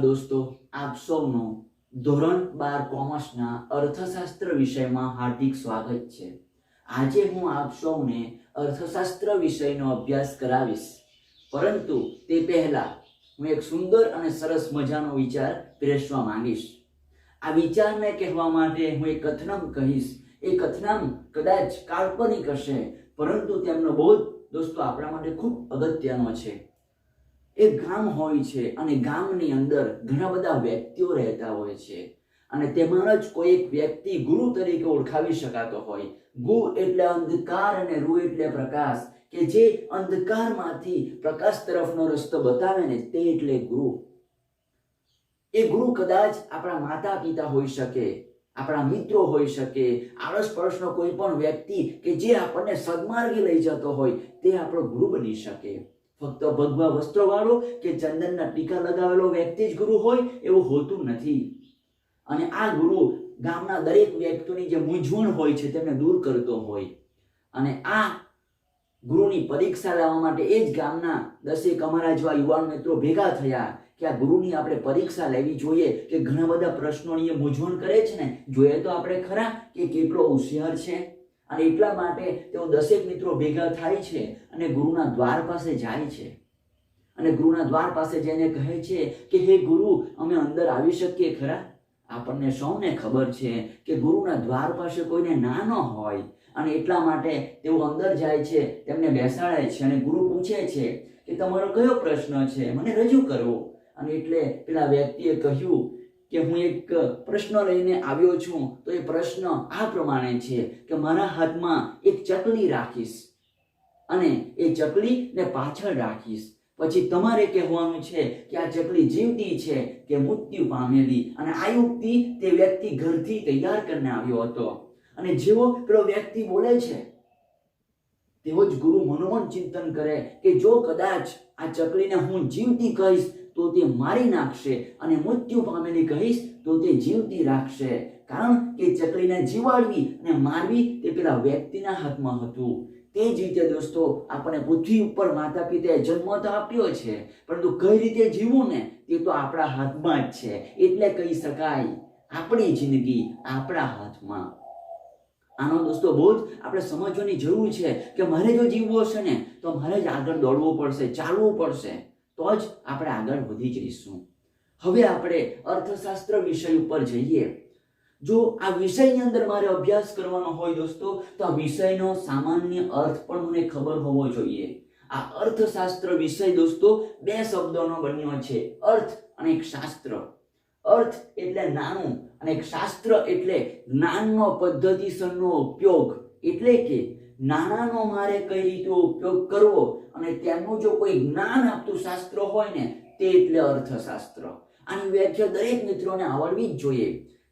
दोस्तों, आप સૌનું ધોરણ 12 કોમર્સના અર્થશાસ્ત્ર વિષયમાં હાર્દિક સ્વાગત છે। આજે હું આપ સૌને અર્થશાસ્ત્ર વિષયનો અભ્યાસ કરાવીશ, પરંતુ તે પહેલા હું એક સુંદર અને સરસ મજાનો વિચાર પ્રેરવા માંગીશ। આ વિચારને કહેવા માટે હું એક કથનમ કહીશ। એ કથનમ કદાચ કાલ્પનિક હશે, પરંતુ તેમનો બોધ દોસ્તો આપણા માટે ખૂબ અગત્યનો છે। એક ગામ હોય છે અને ગામની અંદર ઘણા બધા વ્યક્તિઓ રહેતા હોય છે અને તેમાં જ કોઈ એક વ્યક્તિ ગુરુ તરીકે ઓળખાવી શકાતો હોય। ગુ એટલે અંધકાર અને રુ એટલે પ્રકાશ, કે જે અંધકારમાંથી પ્રકાશ તરફનો રસ્તો બતાવે ને તે એટલે ગુરુ। એ ગુરુ કદાચ આપણા માતા પિતા હોઈ શકે, આપણા મિત્રો હોઈ શકે, આડોશ પડોશનો કોઈ પણ વ્યક્તિ કે જે આપણને સદમાર્ગે લઈ જતો હોય તે આપણો ગુરુ બની શકે। ફક્ત ભગવા વસ્ત્રવાળો કે ચંદનના ટીકા લગાવેલો વ્યક્તિ જ ગુરુ હોય એવું હોતું નથી। અને આ ગુરુ ગામના દરેક વ્યક્તિની જે મૂંઝવણ હોય છે તેમને દૂર કરતો હોય। અને આ ગુરુની પરીક્ષા લેવા માટે એ જ ગામના 10 અમારા જેવા યુવાન મિત્રો ભેગા થયા કે આ ગુરુની આપણે પરીક્ષા લેવી જોઈએ, કે ઘણા બધા પ્રશ્નોની એ મૂંઝવણ કરે છે ને, જોઈએ તો આપણે ખરા કે કેટલો હોશિયાર છે। અને એટલા માટે તેઓ 10 મિત્રો ભેગા થાય છે અને ગુરુના દ્વાર પાસે જાય છે અને ગુરુના દ્વાર પાસે જઈને કહે છે કે હે ગુરુ, અમે અંદર આવી શકીએ ખરા? આપણને સૌને ખબર છે કે ગુરુના દ્વાર પાસે કોઈને ના ન હોય, અને એટલા માટે તેઓ અંદર જાય છે, તેમને બેસાડે છે અને ગુરુ પૂછે છે કે તમારો કયો પ્રશ્ન છે, મને રજૂ કરો। અને એટલે પેલા વ્યક્તિએ કહ્યું કે હું એક પ્રશ્ન લઈને આવ્યો છું, તો એ પ્રશ્ન આ પ્રમાણે છે કે મારા હાથમાં એક ચકલી રાખીશ અને એ ચકલીને પાછળ રાખીશ, પછી તમારે કહેવાનું છે કે આ ચકલી જીવતી છે કે મૃત્યુ પામેલી। અને આ યુક્તિ તે વ્યક્તિ ઘરથી તૈયાર કરીને આવ્યો હતો। અને જેવો પેલો વ્યક્તિ બોલે છે તેવો જ ગુરુ મનોમન ચિંતન કરે કે જો કદાચ આ ચકલીને હું જીવતી કહીશ તો તે મારી નાખશે, અને મૃત્યુ પામેલી કહીશ તો તે જીવતી રાખશે। કારણ કે ચકલીને જીવાડવી અને મારવી તે પેલા વ્યક્તિના હાથમાં હતું। તે જ રીતે દોસ્તો આપણે પૃથ્વી ઉપર માતા પિતાએ જન્મ તો આપ્યો છે, પરંતુ કઈ રીતે જીવવું ને તે તો આપણા હાથમાં જ છે। એટલે કહી શકાય આપણી જિંદગી આપણા હાથમાં। આનો દોસ્તો બોધ આપણે સમજવાની જરૂર છે કે મારે જો જીવવું હશે ને તો મારે જ આગળ દોડવું પડશે, ચાલવું પડશે, તો જ આપણે આગળ વધી જઈશું। હવે આપણે અર્થશાસ્ત્ર વિષય ઉપર જઈએ। જો આ વિષયની અંદર મારે અભ્યાસ કરવાનો હોય દોસ્તો, તો આ વિષયનો સામાન્ય અર્થ પણ મને ખબર હોવો જોઈએ। આ અર્થશાસ્ત્ર વિષય દોસ્તો 2 શબ્દોનો બન્યો છે, અર્થ અને એક શાસ્ત્ર। અર્થ એટલે નાણું અને એક શાસ્ત્ર એટલે જ્ઞાનનો પદ્ધતિસરનો ઉપયોગ। એટલે કે નાણાંનો મારે કઈ રીતે ઉપયોગ કરવો અને તેમનું જો કોઈ જ્ઞાન આપતું શાસ્ત્ર હોય ને તે એટલે અર્થશાસ્ત્ર। આની વ્યાખ્યા દરેક મિત્રોને આવડવી જ જોઈએ,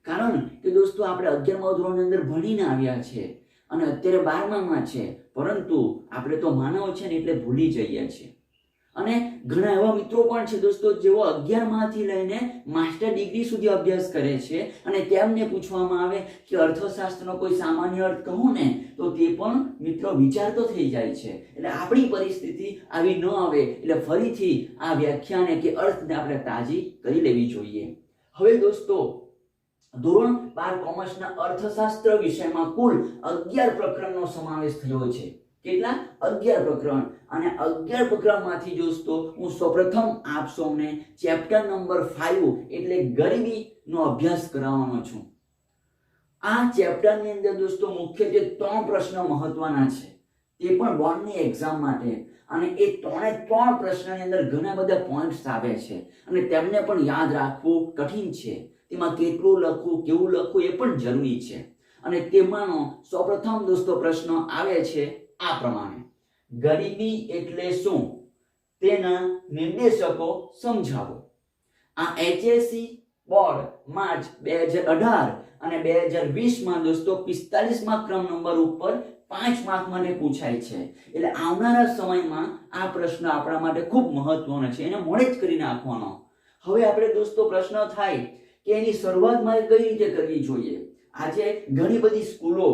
કારણ કે દોસ્તો આપણે 11મા ધોરણની અંદર ભણીને આવ્યા છે અને અત્યારે 12મામાં છે, પરંતુ આપણે તો માનવ છે ને એટલે ભૂલી જઈએ છીએ। અને ઘણા એવા મિત્રો પણ છે દોસ્તો જેઓ 11માંથી લઈને માસ્ટર ડિગ્રી સુધી અભ્યાસ કરે છે અને તેમને પૂછવામાં આવે કે અર્થશાસ્ત્રનો કોઈ સામાન્ય અર્થ કહું ને તો તે પણ મિત્રો વિચારતો થઈ જાય છે। એટલે આપણી પરિસ્થિતિ આવી ન આવે, એટલે ફરીથી આ વ્યાખ્યાને કે અર્થને આપણે તાજી કરી લેવી જોઈએ। હવે દોસ્તો ધોરણ 12 કોમર્સના અર્થશાસ્ત્ર વિષયમાં કુલ 11 પ્રકરણનો સમાવેશ થયો છે। કેટલા? 11 પ્રકરણ। અને 11 પ્રકરણમાંથી દોસ્તો હું સૌપ્રથમ આપ સૌને ચેપ્ટર નંબર 5 એટલે ગરીબીનો અભ્યાસ કરાવવાનો છું। આ ચેપ્ટરની અંદર દોસ્તો મુખ્યત્વે 3 પ્રશ્ન મહત્વના છે, તે પણ બોર્ડની એક્ઝામ માટે। અને એ 3 પ્રશ્નની અંદર ઘણા બધા પોઈન્ટ્સ આવે છે અને તેમને પણ યાદ રાખવું કઠિન છે। તેમાં કેટલું લખવું, કેવું લખવું એ પણ જરૂરી છે। અને તેમાંનો સૌપ્રથમ દોસ્તો પ્રશ્ન આવે છે આ પ્રમાણે, ગરીબી એટલે શું તેના નિર્દેશકો સમજાવો. આ HSC બોર્ડ માર્ચ 2018 અને 2020 માં દોસ્તો 45મા ક્રમ નંબર ઉપર 5 માર્ક માટે પૂછાય છે. એટલે આવનારા સમયમાં આ પ્રશ્ન આપણા માટે ખૂબ મહત્વનો છે, એને મોડે જ કરી નાખવાનો. હવે આપણે દોસ્તો પ્રશ્ન થાય કે એની શરૂઆત મારે કઈ રીતે કરવી જોઈએ. આજે ઘણી બધી સ્કૂલો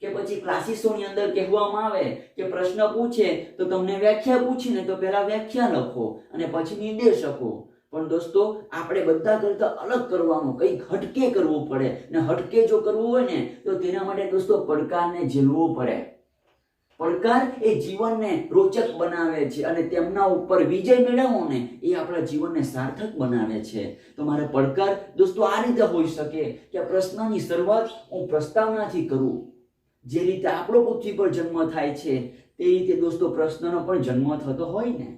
કે પછી ક્લાસીસોની અંદર કહેવામાં આવે કે પ્રશ્ન પૂછે તો તમને વ્યાખ્યા પૂછીને તો પહેલા વ્યાખ્યા લખો અને પછી નિર્દેશકો. પણ દોસ્તો આપણે બધા કરતા અલગ કરવાનું, કંઈક હટકે કરવું પડે, ને હટકે જો કરવું હોય ને તો તેના માટે દોસ્તો પડકારને ઝીલવું પડે. પડકાર એ જીવનને રોચક બનાવે છે અને તેમના ઉપર વિજય મેળવવો ને એ આપણા જીવનને સાર્થક બનાવે છે. તો મારે પડકાર દોસ્તો આ રીતે હોઈ શકે કે પ્રશ્નની શરૂઆત હું પ્રસ્તાવનાથી કરું. જે રીતે આપણો પૃથ્વી પર જન્મ થાય છે તે રીતે દોસ્તો પ્રશ્નનો પણ જન્મ થતો હોય ને.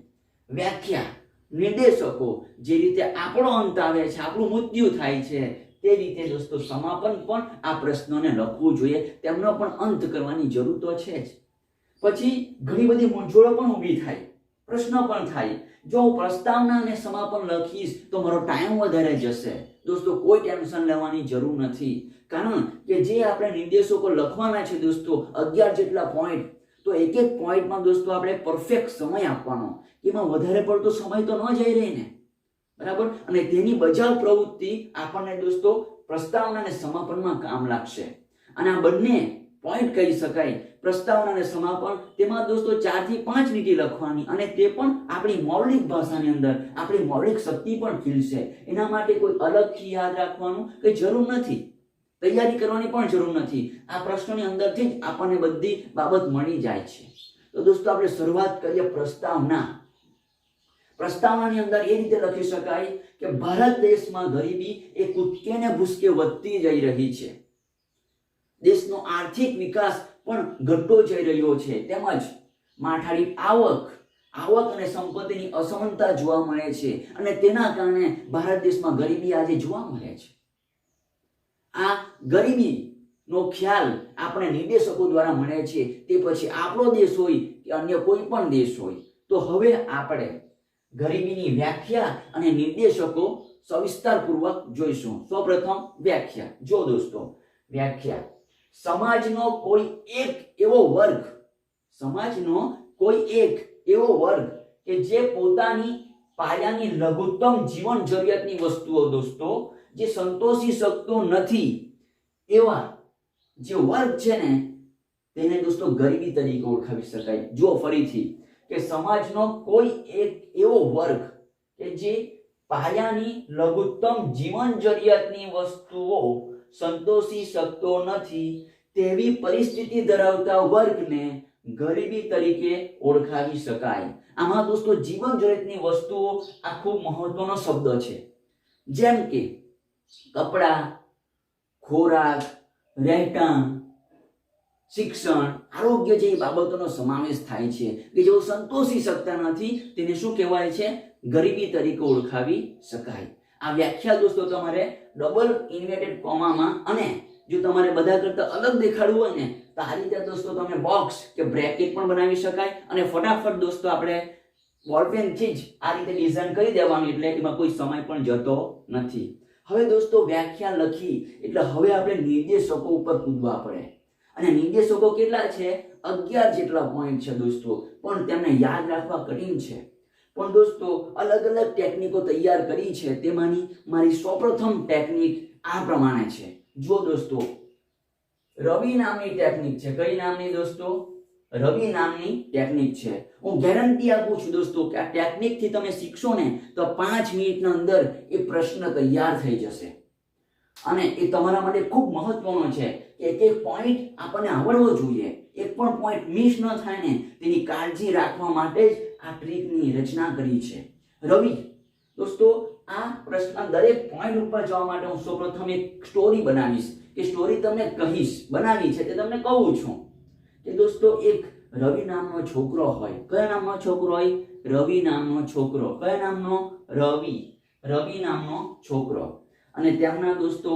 વ્યાખ્યા, નિર્દેશકો, જે રીતે આપણો અંત આવે છે, આપણું મૃત્યુ થાય છે, તે રીતે દોસ્તો સમાપન પણ આ પ્રશ્નોને લખવું જોઈએ. તેમનો પણ અંત કરવાની જરૂર તો છે જ. પછી ઘણી બધી મૂંઝવણો પણ ઊભી થાય, પ્રશ્ન પણ થાય. જો હું પ્રસ્તાવના અને સમાપન લખીશ તો મારો ટાઈમ વધારે જશે. દોસ્તો કોઈ ટેન્શન લેવાની જરૂર નથી, કારણ કે જે આપણે નિર્દેશકો લખવાના છે દોસ્તો 11 જેટલા પોઈન્ટ, તો એક એક પોઈન્ટમાં દોસ્તો આપણે પરફેક્ટ સમય આપવાનો. એમાં વધારે પડતો સમય તો ન જઈ રહી ને, બરાબર. અને તેની બજાવ પ્રવૃત્તિ આપણને દોસ્તો પ્રસ્તાવના અને સમાપનમાં કામ લાગશે. અને આ બંને પોઈન્ટ કહી શકાય, પ્રસ્તાવના અને સમાપન, તેમાં દોસ્તો 4 થી 5 લીટી લખવાની અને તે પણ આપણી મૌલિક ભાષાની અંદર. આપણી મૌલિક શક્તિ પણ ખીલશે. એના માટે કોઈ અલગથી યાદ રાખવાનું કઈ જરૂર નથી, તૈયારી કરવાની પણ જરૂર નથી. આ પ્રશ્નોની અંદરથી જ આપણને બધી બાબત મળી જાય છે. તો દોસ્તો આપણે શરૂઆત કરીએ પ્રસ્તાવના. પ્રસ્તાવનાની અંદર એ રીતે લખી શકાય કે ભારત દેશમાં ગરીબી એ કૂદકે ને ભૂસકે વધતી જઈ રહી છે. દેશનો આર્થિક વિકાસ પણ ઘટતો જઈ રહ્યો છે, તેમજ માઠાળી આવક અને સંપત્તિની અસમાનતા જોવા મળે છે અને તેના કારણે ભારત દેશમાં ગરીબી આજે જોવા મળે છે. આ ગરીબીનો ખ્યાલ આપણે નિર્દેશકો દ્વારા મળે છે. તે પછી આપણો દેશ હોય કે અન્ય કોઈ પણ દેશ હોય. તો હવે આપણે ગરીબીની વ્યાખ્યા અને નિર્દેશકો સવિસ્તારપૂર્વક જોઈશું. સૌપ્રથમ વ્યાખ્યા. જો દોસ્તો વ્યાખ્યા, સમાજનો કોઈ એક એવો વર્ગ કે જે પોતાની પાયાની લઘુત્તમ જીવન જરૂરિયાતની વસ્તુઓ દોસ્તો જે સંતોષી શકતો નથી, એવા જે વર્ગ છે ને તેને દોસ્તો ગરીબી તરીકે ઓળખાવી શકાય. જો ફરીથી કે સમાજનો કોઈ એક એવો વર્ગ કે જે પાયાની લઘુત્તમ જીવન જરૂરિયાતની વસ્તુઓ સંતોષી શકતો નથી, તેવી પરિસ્થિતિ ધરાવતા વર્ગને ગરીબી તરીકે ઓળખાવી શકાય. આમાં દોસ્તો જીવન જરૂરિયાતની વસ્તુઓ આ ખૂબ મહત્વનો શબ્દ છે. જેમ કે કપડા, ખોરાક, રહેઠાણ, શિક્ષણ, આરોગ્ય જેવી બાબતોનો સમાવેશ થાય છે કે જેઓ સંતોષી શકતા નથી, તેને શું કહેવાય છે? ગરીબી તરીકે ઓળખાવી શકાય. આ વ્યાખ્યા દોસ્તો તમારે ડબલ ઇન્વર્ટેડ કોમામાં, અને જો તમારે બધા કરતા અલગ દેખાડવું હોય ને તો આ રીતે દોસ્તો તમે બોક્સ કે બ્રેકેટ પણ બનાવી શકાય અને ફટાફટ દોસ્તો આપણે બોલપેનથી જ આ રીતે ડિઝાઇન કરી દેવાનું, એટલે એમાં કોઈ સમય પણ જતો નથી. હવે દોસ્તો વ્યાખ્યા લખી એટલે હવે આપણે નિર્દેશકો ઉપર કૂદવા પડે. અને નિર્દેશકો કેટલા છે? 11 જેટલા પોઈન્ટ છે દોસ્તો, પણ તેમને યાદ રાખવા કઠિન છે. પણ દોસ્તો અલગ અલગ ટેકનિકો તૈયાર કરી છે. તેમાંની મારી સૌપ્રથમ ટેકનિક આ પ્રમાણે છે. જો દોસ્તો રવિ નામની ટેકનિક છે. કઈ નામની દોસ્તો? રવિ નામની ટેકનિક છે. હું ગેરંટી આપું છું દોસ્તો કે આ ટેકનિક થી તમે શીખશો ને તો 5 મિનિટના અંદર એ પ્રશ્ન તૈયાર થઈ જશે. અને એ તમારા માટે ખૂબ મહત્વનો છે કે એક એક પોઈન્ટ આપણને આવડવો જોઈએ. એક પણ પોઈન્ટ મિસ ન થાય ને તેની કાળજી રાખવા માટે જ આ ટ્રીકની રચના કરી છે. રવિ દોસ્તો આ પ્રશ્ન દરેક પોઈન્ટ ઉપર જવા માટે હું સૌપ્રથમ એક સ્ટોરી બનાવીશ. એ સ્ટોરી તમને કહીશ, બનાવી છે તે તમને કહું છું કે દોસ્તો એક રવિ નામનો છોકરો હોય. કયા નામનો છોકરો હોય? રવિ નામનો છોકરો. કયા નામનો? રવિ નામનો છોકરો. અને તેમના દોસ્તો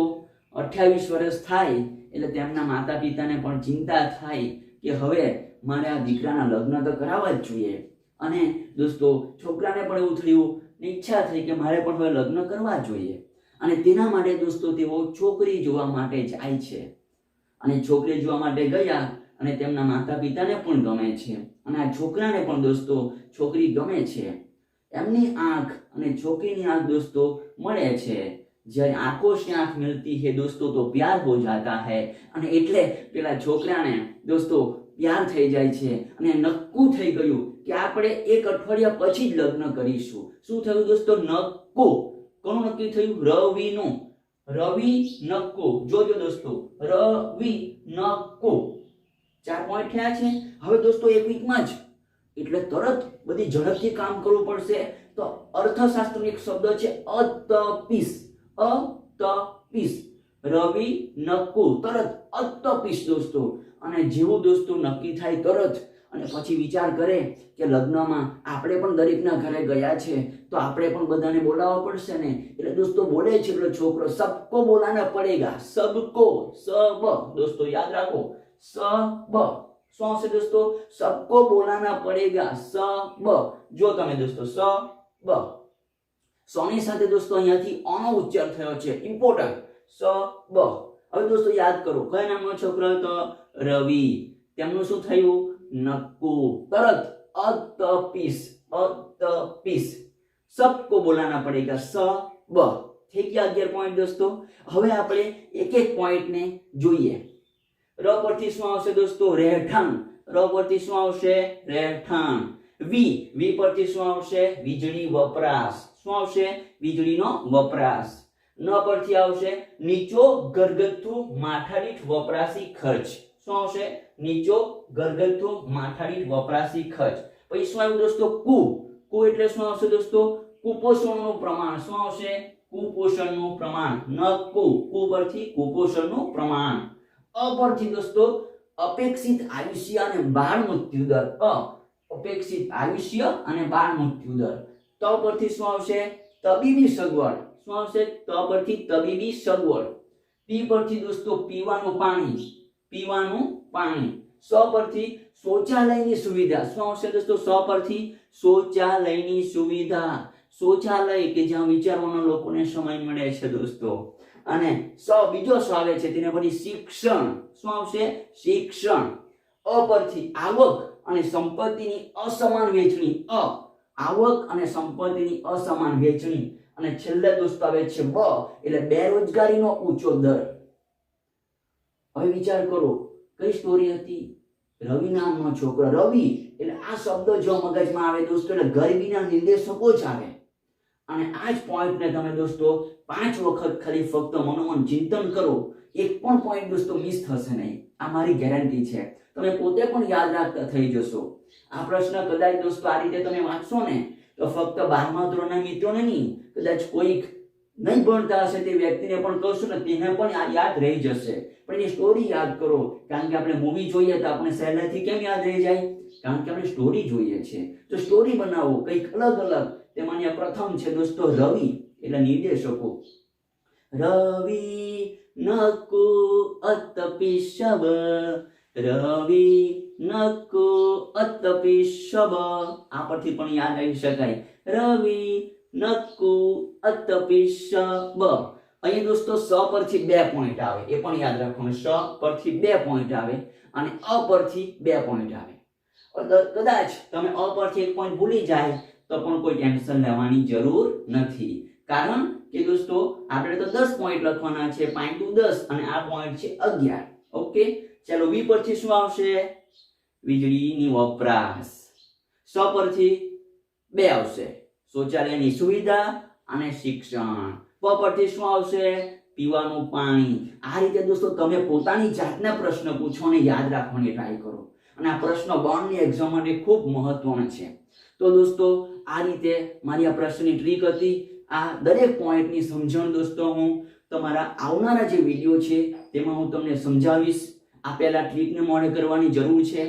28 વર્ષ થાય એટલે તેમના માતા પિતાને પણ ચિંતા થાય કે હવે મારે આ દીકરાના લગ્ન તો કરાવવા જ જોઈએ. અને દોસ્તો છોકરાને પણ એવું થયું ને ઈચ્છા થઈ કે મારે પણ હવે લગ્ન કરવા જોઈએ. અને તેના માટે દોસ્તો તેઓ છોકરી જોવા માટે જાય છે. અને છોકરી જોવા માટે ગયા અને તેમના માતા પિતાને પણ ગમે છે અને આ છોકરાને પણ દોસ્તો છોકરી ગમે છે. એમની આંખ અને છોકરીની આંખ દોસ્તો મળે છે. जब आंखों से आंख मिलती है दोस्तों तो प्यार हो जाता है. અને એટલે પેલા છોકરાને દોસ્તો પ્યાર થઈ જાય છે અને નક્કું થઈ ગયું કે આપણે એક અઠવાડિયા પછી જ લગ્ન કરીશું. શું થયું દોસ્તો? નક્કું. કોનું નક્કી થયું? રવિનું. રવિ નક્કું. જોજો દોસ્તો, રવિ નક્કું. 4 પોઈન્ટ થયા છે. હવે દોસ્તો એક વીકમાં જ એટલે તરત બધી ઝડપથી કામ કરવું પડશે. તો અર્થશાસ્ત્રનો એક શબ્દ છે અતપીસ. અતપીસ. રવિ નક્કું, તરત અતપીસ દોસ્તો. અને જેવું દોસ્તો નક્કી થાય તરત અને પછી વિચાર કરે કે લગ્નમાં આપણે પણ દરેકના ઘરે ગયા છે તો આપણે પણ બધાને બોલાવવા પડશે ને. એટલે દોસ્તો બોલે છે પેલો છોકરો, સબકો બોલાના પડેગા. સબકો, સબ દોસ્તો યાદ રાખો, સબ. શું હશે દોસ્તો? સબકો બોલાના પડેગા. સબ. જો તમે દોસ્તો સબ. સોની સાથે દોસ્તો અહીંયાથી અનો ઉચ્ચાર થયો છે, ઇમ્પોર્ટન્ટ. સબ. હવે દોસ્તો યાદ કરો, કયા નામનો છોકરો હતો? રવિ. તેમનું શું થયું? નક્કું. તરત અતપીસ. અતપીસ. સબકો બોલાના પડેગા. સબ. થઈ ગયા 11 પોઈન્ટ દોસ્તો. હવે આપણે એક એક પોઈન્ટને જોઈએ. ર પરથી શું આવશે દોસ્તો? રહેઠાણ. ર પરથી શું આવશે? રહેઠાણ. વી પરથી શું આવશે? વીજળી વપરાશ. શું આવશે? વીજળીનો વપરાશ. ન પરથી આવશે નીચો ઘરગથ્થુ માથાદીઠ વપરાશી ખર્ચ. શું આવશે? નીચો ઘરગથ્થુ માથાદીઠ વપરાશી ખર્ચ. પછી શું આવ્યું દોસ્તો? કુ એટલે શું આવશે દોસ્તો? કુપોષણનું પ્રમાણ. શું આવશે? કુપોષણનું પ્રમાણ. ન કુ પરથી કુપોષણનું પ્રમાણ. અ પરથી દોસ્તો અપેક્ષિત આયુષ્ય અને બાળ મૃત્યુ દર. અપેક્ષિત આયુષ્ય અને બાળ મૃત્યુ દર. ત પરથી શું આવશે? તબીબી સગવડ. શું આવશે? ત પરથી તબીબી સગવડ. પી પરથી દોસ્તો પીવાનું પાણી. પીવાનું પાણી. સ પરથી શૌચાલયની સુવિધા. શું આવશે દોસ્તો? સ પરથી શૌચાલયની સુવિધા. શૌચાલય કે જ્યાં વિચારવાના લોકોને સમય મળે છે દોસ્તો. અને બીજો સ આવે છે તેને પછી શિક્ષણ. શું આવશે? શિક્ષણ. અ પરથી આવક અને સંપત્તિની અસમાન વહેંચણી. આવક અને સંપત્તિની અસમાન વહેંચણી. અને છેલ્લે દોસ્તો આવે છે બ એટલે બેરોજગારીનો ઊંચો દર. હવે વિચાર કરો, કઈ સ્ટોરી હતી? રવિ નામનો છોકરો. રવિ એટલે આ શબ્દ જો મગજમાં આવે દોસ્તો એટલે ગરીબીના નિર્દેશકો જ આવે. અને આ જ પોઈન્ટને તમે દોસ્તો 5 વખત ખાલી ફક્ત મનોમન ચિંતન કરો, એક પણ પોઈન્ટ દોસ્તો મિસ થશે નહીં. આ મારી ગેરંટી છે. તમે પોતે પણ યાદ રાખતા થઈ જશો. આ પ્રશ્ન કદાચ દોસ્તો આ રીતે તમે વાંચશો ને તો ફક્ત 12મા ધોરણના મિત્રોને નહીં, કદાચ કોઈક નહીં ભણતા હશે તે વ્યક્તિને પણ કહશો ને તેને પણ આ યાદ રહી જશે. પણ એની સ્ટોરી યાદ કરો. કારણ કે આપણે મૂવી જોઈએ તો આપણે સહેલાઈથી કેમ યાદ રહી જાય? કારણ કે આપણે સ્ટોરી જોઈએ છે. તો સ્ટોરી બનાવો કંઈક અલગ અલગ. તેમાંની પ્રથમ છે દોસ્તો રવિ એટલે નિર્દેશકો. રવિ નકુ અતપિશબ. રવિ નકુ અતપિશબ. આ પરથી પણ યાદ આવી શકાય. રવિ નકુ અતપિશબ. અહીં દોસ્તો સ પરથી 2 પોઈન્ટ આવે, એ પણ યાદ રાખવાનું. સ પરથી 2 પોઈન્ટ આવે અને અ પરથી 2 પોઈન્ટ આવે. કદાચ તમે અ પરથી 1 પોઈન્ટ ભૂલી જાય તો પણ કોઈ ટેન્શન લેવાની જરૂર નથી. કારણ કે દોસ્તો આપણે તો 10 પોઈન્ટ લખવાના છે, 5 × 10 અને આ પોઈન્ટ છે 11. ઓકે, ચાલો. વી પરથી શું આવશે? વીજળીની વપરાશ. સ પરથી 2 આવશે, શૌચાલયની સુવિધા અને શિક્ષણ. પ પરથી શું આવશે? પીવાનું પાણી. આ રીતે દોસ્તો તમે પોતાની જાતના પ્રશ્ન પૂછો અને યાદ રાખવાની ટ્રાય કરો. અને આ પ્રશ્ન બોર્ડની એક્ઝામ માટે ખૂબ મહત્વનો છે. તો દોસ્તો આ રીતે મારી આ પ્રશ્નની ટ્રીક હતી. આ દરેક પોઈન્ટની સમજણ દોસ્તો હું તમારા આવનારા જે વિડીયો છે તેમાં હું તમને સમજાવીશ. આ પહેલા ટ્રીકને મોડે કરવાની જરૂર છે.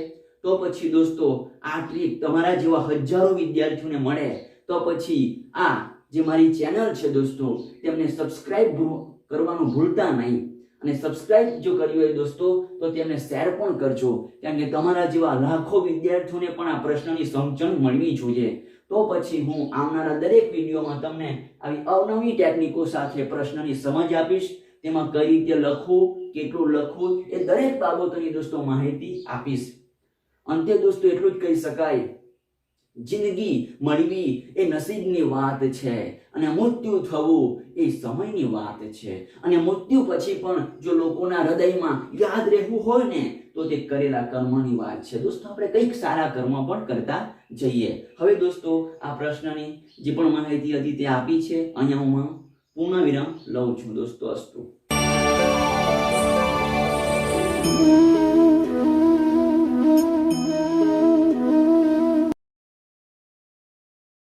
તો પછી દોસ્તો આ ટ્રીક તમારા જેવા હજારો વિદ્યાર્થીઓને મળે તો પછી આ જે મારી ચેનલ છે દોસ્તો તેમને સબસ્ક્રાઇબ કરવાનું ભૂલતા નહીં. અને સબસ્ક્રાઇબ જો કર્યું હોય દોસ્તો તો તેમને શેર પણ કરજો, કેમ કે તમારા જેવા લાખો વિદ્યાર્થીઓને પણ આ પ્રશ્નની સમજણ મળવી જોઈએ. તો પછી હું આવનારા દરેક વિડીયોમાં તમને આવી અવનવી ટેકનિકો સાથે પ્રશ્નની સમજ આપીશ, તેમાં કઈ રીતે લખવું, કેટલું લખવું એ દરેક બાબતોની દોસ્તો માહિતી આપીશ. અંતે દોસ્તો એટલું જ કહી શકાય, જિંદગી મળવી એ નસીબની વાત છે અને મૃત્યુ થવું એ સમયની વાત છે. અને મૃત્યુ પછી પણ જો લોકોના હૃદયમાં યાદ રહેવું હોય ને તો તે કરેલા કર્મની વાત છે. દોસ્તો આપણે કંઈક સારા કર્મ પણ કરતા જઈએ. હવે દોસ્તો આ પ્રશ્નની જે પણ માહિતી હતી તે આપી છે, અહીંયા હું પૂર્ણ વિરામ લઉં છું દોસ્તો. અસ્તુ.